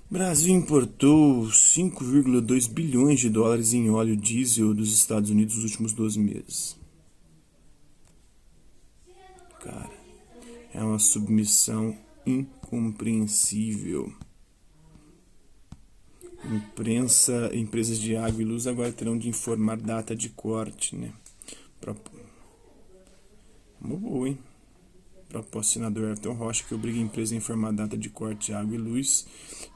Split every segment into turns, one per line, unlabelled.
Brasil importou 5,2 bilhões de dólares em óleo diesel dos Estados Unidos nos últimos 12 meses. Cara, é uma submissão incompreensível. Empresas de água e luz agora terão de informar data de corte, né? Pro- Uma boa, hein? Proposta do senador Everton Rocha, que obriga a empresa a informar data de corte de água e luz,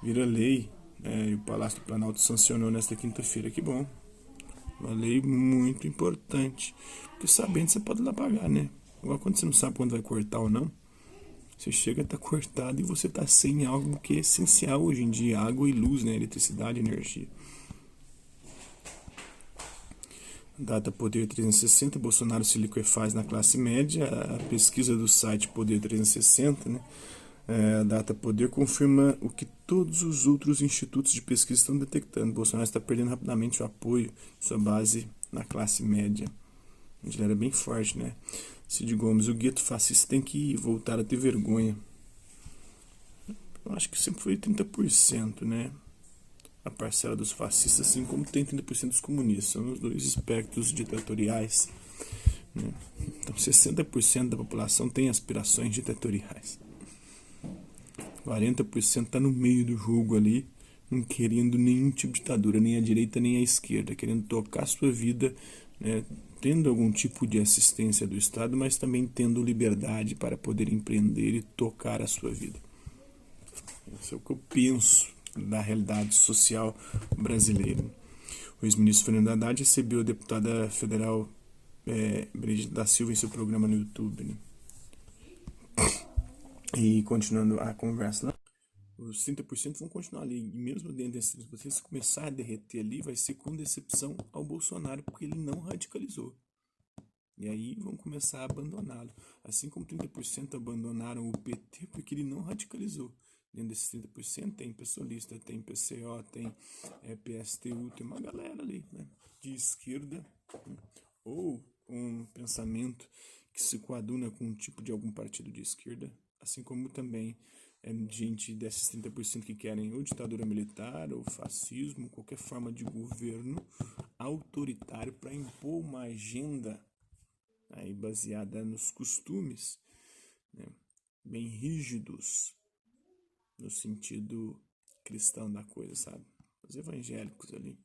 vira lei, e o Palácio do Planalto sancionou nesta quinta-feira. Que bom. Uma lei muito importante. Porque sabendo você pode ir lá pagar, né? Igual quando você não sabe quando vai cortar ou não, você chega a estar cortado e você está sem algo que é essencial hoje em dia: água e luz, né? Eletricidade e energia. Data Poder 360, Bolsonaro se liquefaz na classe média. A pesquisa do site Poder 360, né? A Data Poder confirma o que todos os outros institutos de pesquisa estão detectando. Bolsonaro está perdendo rapidamente o apoio de sua base na classe média. Ele era bem forte, né? Cid Gomes, o gueto fascista tem que voltar a ter vergonha. Eu acho que sempre foi 30%, né? A parcela dos fascistas, assim como tem 30% dos comunistas. São os dois espectros ditatoriais, né? Então 60% da população tem aspirações ditatoriais. 40% está no meio do jogo ali, não querendo nenhum tipo de ditadura, nem a direita nem a esquerda, querendo tocar a sua vida, né, tendo algum tipo de assistência do Estado, mas também tendo liberdade para poder empreender e tocar a sua vida. Isso é o que eu penso da realidade social brasileira. O ex-ministro Fernando Haddad recebeu a deputada federal Brigitte da Silva em seu programa no YouTube, né? E continuando a conversa, os 30% vão continuar ali. E mesmo dentro desses 30%, se começar a derreter ali, vai ser com decepção ao Bolsonaro, porque ele não radicalizou. E aí vão começar a abandoná-lo. Assim como 30% abandonaram o PT porque ele não radicalizou. Dentro desses 30% tem PSOLista, tem PCO, tem PSTU, tem uma galera ali, né, de esquerda, né, ou um pensamento que se coaduna com um tipo de algum partido de esquerda, assim como também gente desses 30% que querem ou ditadura militar ou fascismo, qualquer forma de governo autoritário para impor uma agenda aí baseada nos costumes, né, bem rígidos no sentido cristão da coisa, sabe? Os evangélicos ali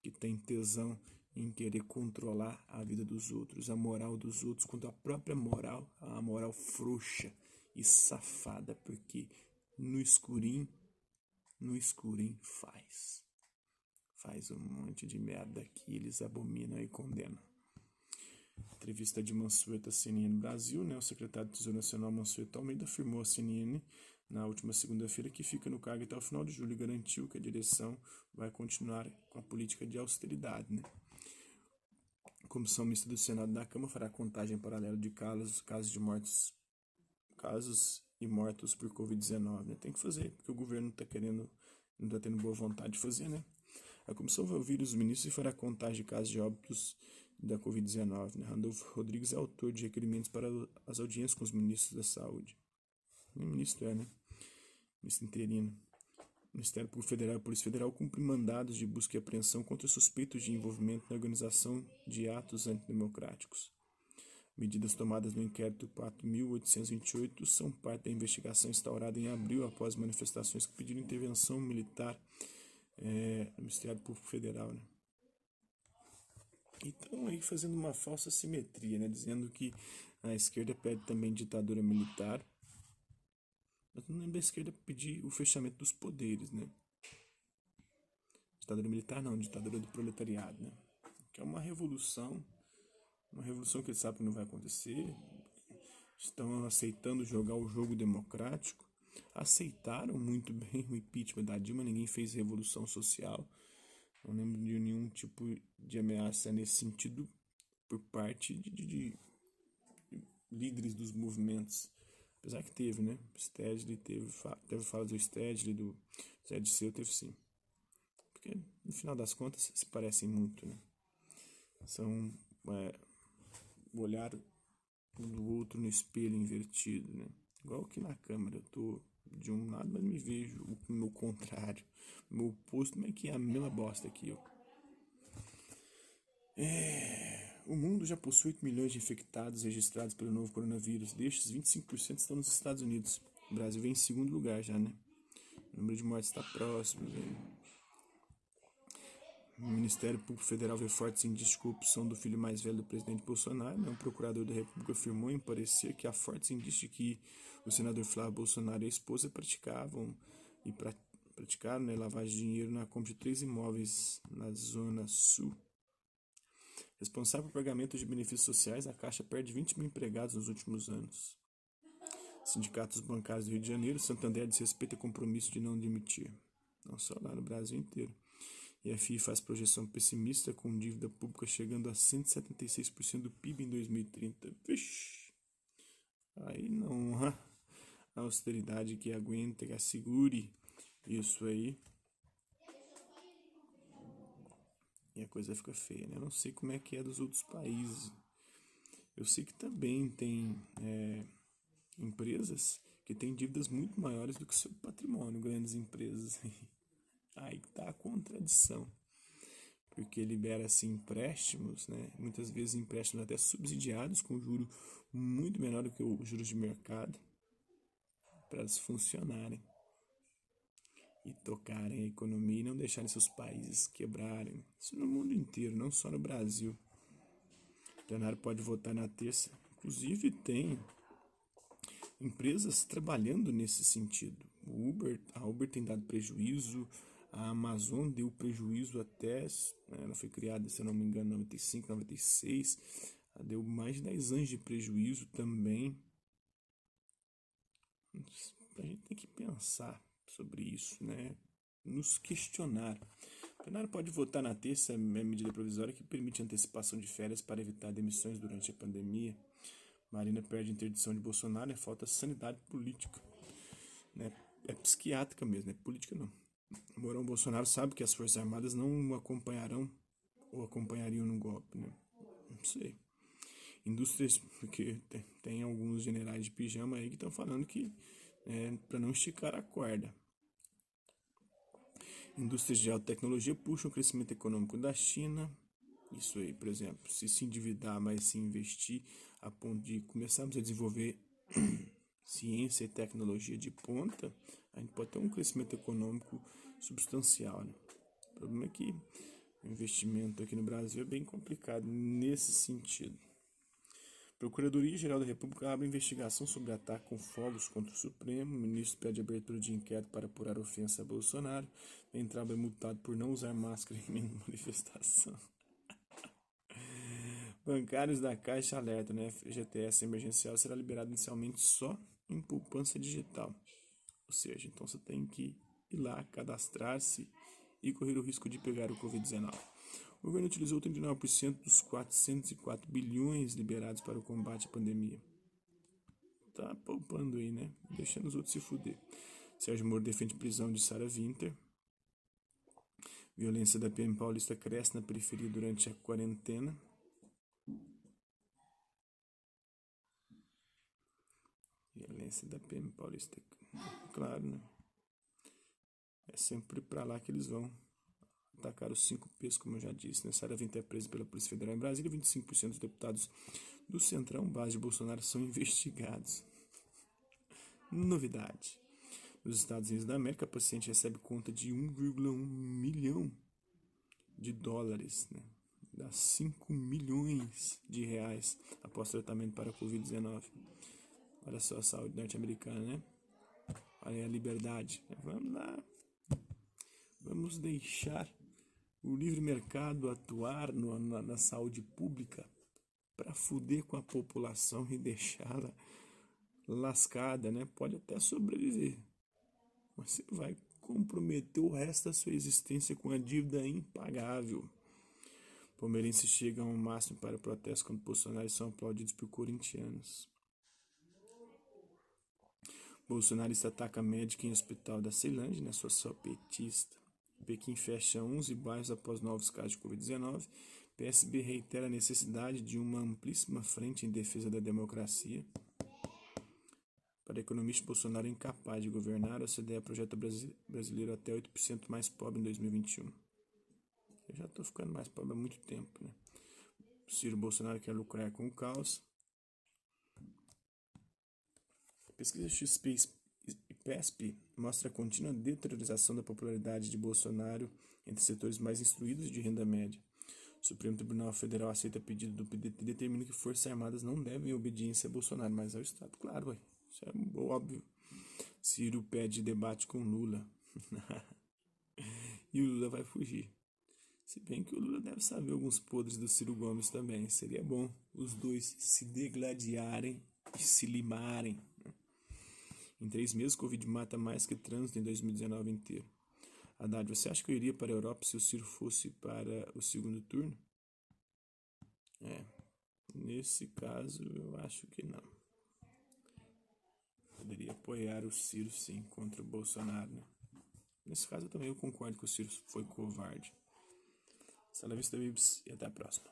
que tem tesão em querer controlar a vida dos outros, a moral dos outros, quanto a própria moral, a moral frouxa e safada, porque no escurinho, faz um monte de merda que eles abominam e condenam. Entrevista de Mansueto à CNN Brasil, né? O secretário do Tesouro Nacional Mansueto Almeida afirmou à CNN na última segunda-feira que fica no cargo até o final de julho e garantiu que a direção vai continuar com a política de austeridade, né? A Comissão Mista do Senado da Câmara fará contagem paralela de casos e mortos por Covid-19, né? Tem que fazer, porque o governo não está tendo boa vontade de fazer, né? A comissão vai ouvir os ministros e fará contagem de casos de óbitos da Covid-19. Né? Randolfo Rodrigues é autor de requerimentos para as audiências com os ministros da Saúde. O ministro né? Ministro interino. O Ministério Público Federal e a Polícia Federal cumprem mandados de busca e apreensão contra suspeitos de envolvimento na organização de atos antidemocráticos. Medidas tomadas no inquérito 4.828 são parte da investigação instaurada em abril após manifestações que pediram intervenção militar no Ministério Público Federal, né? Então aí fazendo uma falsa simetria, né? Dizendo que a esquerda pede também ditadura militar, mas não lembro a esquerda pedir o fechamento dos poderes, né? Ditadura militar não, ditadura do proletariado, né? Que é uma revolução que eles sabem que não vai acontecer, estão aceitando jogar o jogo democrático, aceitaram muito bem o impeachment da Dilma, ninguém fez revolução social, não lembro de nenhum tipo de ameaça nesse sentido por parte de líderes dos movimentos. Apesar que teve, né? Stedley teve fala do Stedley, do Zé Disseu, teve sim. Porque no final das contas se parecem muito, né? São olhar um do outro no espelho invertido, né? Igual que na câmera, eu tô de um lado, mas me vejo o meu contrário, o meu oposto, mas que é a mesma bosta aqui, ó. O mundo já possui 8 milhões de infectados registrados pelo novo coronavírus. Destes, 25% estão nos Estados Unidos. O Brasil vem em segundo lugar já, né? O número de mortes está próximo, velho. O Ministério Público Federal vê fortes indícios de corrupção do filho mais velho do presidente Bolsonaro. Né? Um procurador da República afirmou em parecer que há fortes indícios de que o senador Flávio Bolsonaro e a esposa praticaram, né, lavagem de dinheiro na compra de 3 imóveis na Zona Sul. Responsável por pagamento de benefícios sociais, a Caixa perde 20 mil empregados nos últimos anos. Sindicatos bancários do Rio de Janeiro, Santander desrespeita compromisso de não demitir. Não só lá, no Brasil inteiro. E a FI faz projeção pessimista com dívida pública chegando a 176% do PIB em 2030. Vixe! Aí não há austeridade que aguenta, que assegure isso aí. E a coisa fica feia, né? Eu não sei como é que é dos outros países. Eu sei que também tem empresas que têm dívidas muito maiores do que seu patrimônio, grandes empresas. Aí tá a contradição. Porque libera assim empréstimos, né? Muitas vezes empréstimos até subsidiados com juro muito menor do que os juros de mercado para elas funcionarem e tocarem a economia e não deixarem seus países quebrarem. Isso no mundo inteiro, não só no Brasil. O plenário pode votar na terça. Inclusive tem empresas trabalhando nesse sentido. A Uber tem dado prejuízo, a Amazon deu prejuízo até, ela foi criada, se eu não me engano, em 95, 96, ela deu mais de 10 anos de prejuízo também. A gente tem que pensar sobre isso, né? Nos questionar. O plenário pode votar na terça a medida provisória que permite antecipação de férias para evitar demissões durante a pandemia. Marina perde interdição de Bolsonaro, falta sanidade política. Né? É psiquiátrica mesmo, não é política não. Mourão Bolsonaro sabe que as Forças Armadas não o acompanharão ou acompanhariam no golpe, né? Não sei. Indústrias, porque tem alguns generais de pijama aí que estão falando que para não esticar a corda. Indústrias de alta tecnologia puxam o crescimento econômico da China. Isso aí, por exemplo, se endividar, mas se investir a ponto de começarmos a desenvolver ciência e tecnologia de ponta, a gente pode ter um crescimento econômico substancial. Né? O problema é que o investimento aqui no Brasil é bem complicado nesse sentido. Procuradoria-Geral da República abre investigação sobre ataque com fogos contra o Supremo. O ministro pede abertura de inquérito para apurar ofensa a Bolsonaro. Entrava é multado por não usar máscara em manifestação. Bancários da Caixa alerta, né? FGTS emergencial será liberado inicialmente só em poupança digital. Ou seja, então você tem que ir lá, cadastrar-se e correr o risco de pegar o Covid-19. O governo utilizou 39% dos 404 bilhões liberados para o combate à pandemia. Tá poupando aí, né? Deixando os outros se fuder. Sérgio Moro defende prisão de Sarah Winter. Violência da PM paulista cresce na periferia durante a quarentena. Violência da PM paulista. Claro, né? É sempre pra lá que eles vão. Atacaram os 5 P's, como eu já disse. Né? Sarah Winter é presa pela Polícia Federal em Brasília. 25% dos deputados do Centrão, base de Bolsonaro, são investigados. Novidade. Nos Estados Unidos da América, a paciente recebe conta de 1,1 milhão de dólares, né? Dá 5 milhões de reais após tratamento para a Covid-19. Olha só a saúde norte-americana, né? Olha a liberdade. Vamos lá. Vamos deixar o livre mercado atuar na saúde pública para fuder com a população e deixá-la lascada, né? Pode até sobreviver. Você vai comprometer o resto da sua existência com a dívida impagável. Palmeirenses chegam ao máximo para o protesto contra Bolsonaro e são aplaudidos por corintianos. Bolsonarista ataca médica em hospital da Ceilândia, né? Sou petista. Pequim fecha 11 bairros após novos casos de Covid-19. PSB reitera a necessidade de uma amplíssima frente em defesa da democracia. Para o economista, Bolsonaro é incapaz de governar. A OCDE projeta brasileiro até 8% mais pobre em 2021. Eu já estou ficando mais pobre há muito tempo, né? Ciro Bolsonaro quer lucrar com o caos. A pesquisa XP e PESP mostra a contínua deteriorização da popularidade de Bolsonaro entre setores mais instruídos de renda média. O Supremo Tribunal Federal aceita pedido do PDT e determina que Forças Armadas não devem obediência a Bolsonaro, mas ao Estado. Claro, isso é óbvio. Ciro pede debate com Lula. E o Lula vai fugir. Se bem que o Lula deve saber alguns podres do Ciro Gomes também. Seria bom os dois se degladiarem e se limarem. Em 3 meses, Covid mata mais que trânsito em 2019 inteiro. Haddad, você acha que eu iria para a Europa se o Ciro fosse para o segundo turno? Nesse caso, eu acho que não. Poderia apoiar o Ciro, sim, contra o Bolsonaro, né? Nesse caso, eu concordo que o Ciro foi covarde. Hasta la vista, Bibs, e até a próxima.